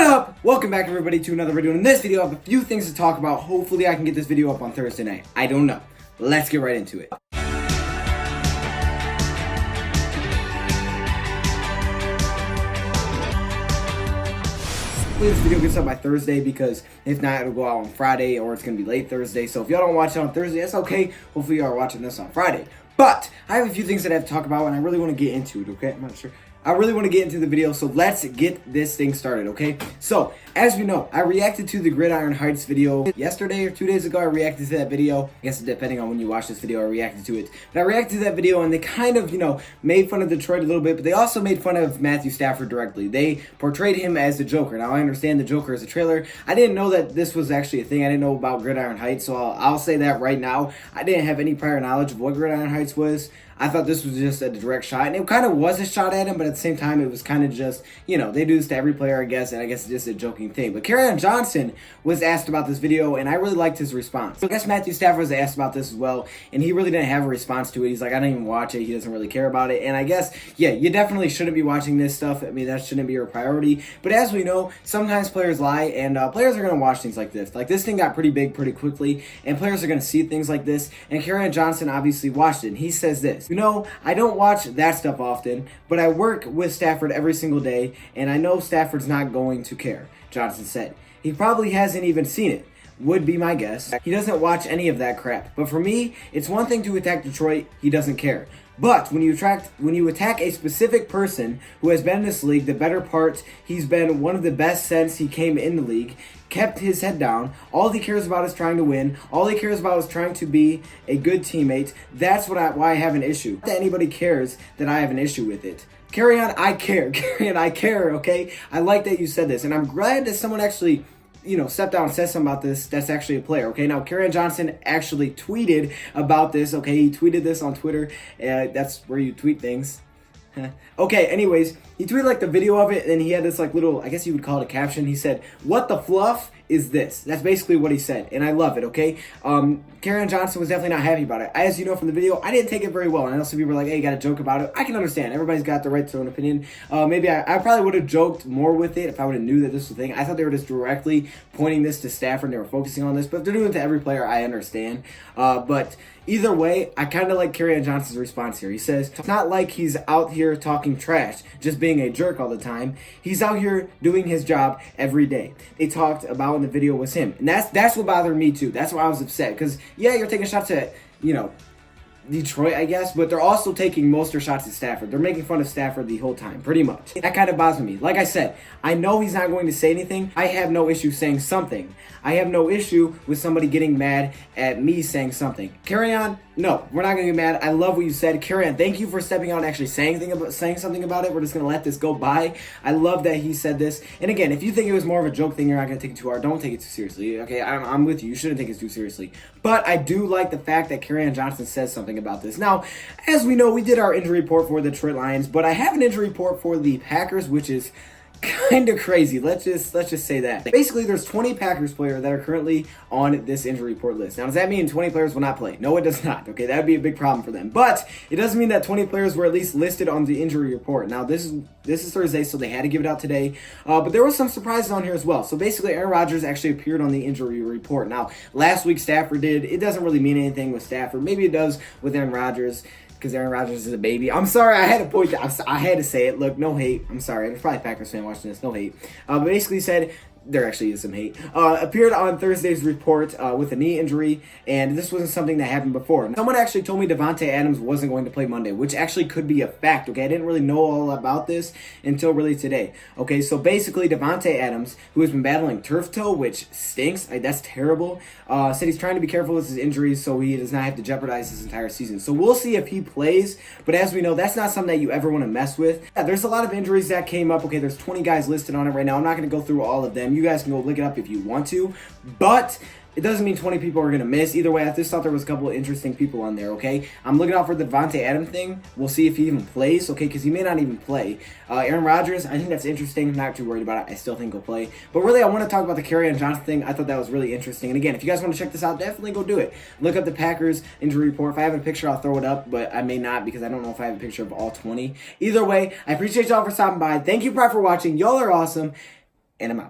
up? Welcome back everybody to another video. In this video I have a few things to talk about. Hopefully I can get this video up on Thursday night. I don't know. Let's get right into it. Hopefully this video gets up by Thursday, because if not, it'll go out on Friday, or it's going to be late Thursday. So if y'all don't watch it on Thursday, that's okay. Hopefully y'all are watching this on Friday. But I have a few things that I have to talk about, and I really want to get into it, okay? I'm not sure. I really want to get into the video, so let's get this thing started, okay? So, as you know, I reacted to the Gridiron Heights video yesterday or 2 days ago. I reacted to that video. I guess depending on when you watch this video, I reacted to it. But I reacted to that video, and they kind of, made fun of Detroit a little bit, but they also made fun of Matthew Stafford directly. They portrayed him as the Joker. Now, I understand the Joker is a trailer. I didn't know that this was actually a thing. I didn't know about Gridiron Heights, so I'll say that right now. I didn't have any prior knowledge of what Gridiron Heights was. I thought this was just a direct shot, and it kind of was a shot at him, but at the same time, it was kind of just, they do this to every player, I guess, and I guess it's just a joking thing. But Kerryon Johnson was asked about this video, and I really liked his response. So I guess Matthew Stafford was asked about this as well, and he really didn't have a response to it. He's like, I didn't even watch it. He doesn't really care about it. And I guess, yeah, you definitely shouldn't be watching this stuff. I mean, that shouldn't be your priority. But as we know, sometimes players lie, and players are going to watch things like this. Like, this thing got pretty big pretty quickly, and players are going to see things like this. And Kerryon Johnson obviously watched it, and he says this, I don't watch that stuff often, but I work with Stafford every single day, and I know Stafford's not going to care, Johnson said. He probably hasn't even seen it, would be my guess. He doesn't watch any of that crap. But for me, it's one thing to attack Detroit, he doesn't care. But when you attack a specific person who has been in this league, the better part, he's been one of the best since he came in the league, kept his head down, all he cares about is trying to win, all he cares about is trying to be a good teammate. That's why I have an issue. Not that anybody cares that I have an issue with it. Kerryon, I care. Kerryon, I care, okay? I like that you said this, and I'm glad that someone actually stepped out and said something about this that's actually a player, okay? Now, Kerryon Johnson actually tweeted about this, okay? He tweeted this on Twitter. That's where you tweet things. Okay, anyways, he tweeted like the video of it, and he had this like little, I guess you would call it a caption. He said, "What the fluff is this?" That's basically what he said, and I love it, okay? Kerryon Johnson was definitely not happy about it. As you know from the video, I didn't take it very well, and I know some people were like, hey, you got to joke about it. I can understand. Everybody's got the right to their own opinion. Maybe I probably would have joked more with it if I would have knew that this was a thing. I thought they were just directly pointing this to Stafford, and they were focusing on this, but if they're doing it to every player, I understand. But either way, I kind of like Kerryon Johnson's response here. He says, it's not like he's out here talking trash, just being a jerk all the time. He's out here doing his job every day. They talked about in the video was him. And that's what bothered me too. That's why I was upset. Because, yeah, you're taking shots at, Detroit, I guess, but they're also taking most of their shots at Stafford. They're making fun of Stafford the whole time, pretty much. That kind of bothers me. Like I said, I know he's not going to say anything. I have no issue saying something. I have no issue with somebody getting mad at me saying something. Kerryon, no, we're not going to get mad. I love what you said. Kerryon, thank you for stepping out and actually saying something about it. We're just going to let this go by. I love that he said this. And again, if you think it was more of a joke thing, you're not going to take it too hard. Don't take it too seriously, okay? I'm with you. You shouldn't take it too seriously. But I do like the fact that Kerryon Johnson says something about this. Now, as we know, we did our injury report for the Detroit Lions, but I have an injury report for the Packers, which is kind of crazy. Let's just say that. Basically, there's 20 Packers players that are currently on this injury report list. Now, does that mean 20 players will not play? No, it does not. Okay, that would be a big problem for them. But it doesn't mean that 20 players were at least listed on the injury report. Now, this is Thursday, so they had to give it out today. But there were some surprises on here as well. So basically, Aaron Rodgers actually appeared on the injury report. Now, last week Stafford did. It doesn't really mean anything with Stafford. Maybe it does with Aaron Rodgers, because Aaron Rodgers is a baby. I'm sorry, I had to point that. I had to say it. Look, no hate. I'm sorry. There's probably a Packers fan watching this. No hate. But basically said, there actually is some hate, appeared on Thursday's report with a knee injury, and this wasn't something that happened before. Someone actually told me Davante Adams wasn't going to play Monday, which actually could be a fact, okay? I didn't really know all about this until really today, okay? So basically, Davante Adams, who has been battling turf toe, which stinks, that's terrible, said he's trying to be careful with his injuries so he does not have to jeopardize his entire season. So we'll see if he plays, but as we know, that's not something that you ever want to mess with. Yeah, there's a lot of injuries that came up. Okay, there's 20 guys listed on it right now. I'm not going to go through all of them. You guys can go look it up if you want to, but it doesn't mean 20 people are going to miss. Either way, I just thought there was a couple of interesting people on there, okay? I'm looking out for the Davante Adams thing. We'll see if he even plays, okay, because he may not even play. Aaron Rodgers, I think that's interesting. I'm not too worried about it. I still think he'll play. But really, I want to talk about the Kerryon Johnson thing. I thought that was really interesting. And again, if you guys want to check this out, definitely go do it. Look up the Packers injury report. If I have a picture, I'll throw it up, but I may not because I don't know if I have a picture of all 20. Either way, I appreciate y'all for stopping by. Thank you, Pride, for watching. Y'all are awesome, and I'm out.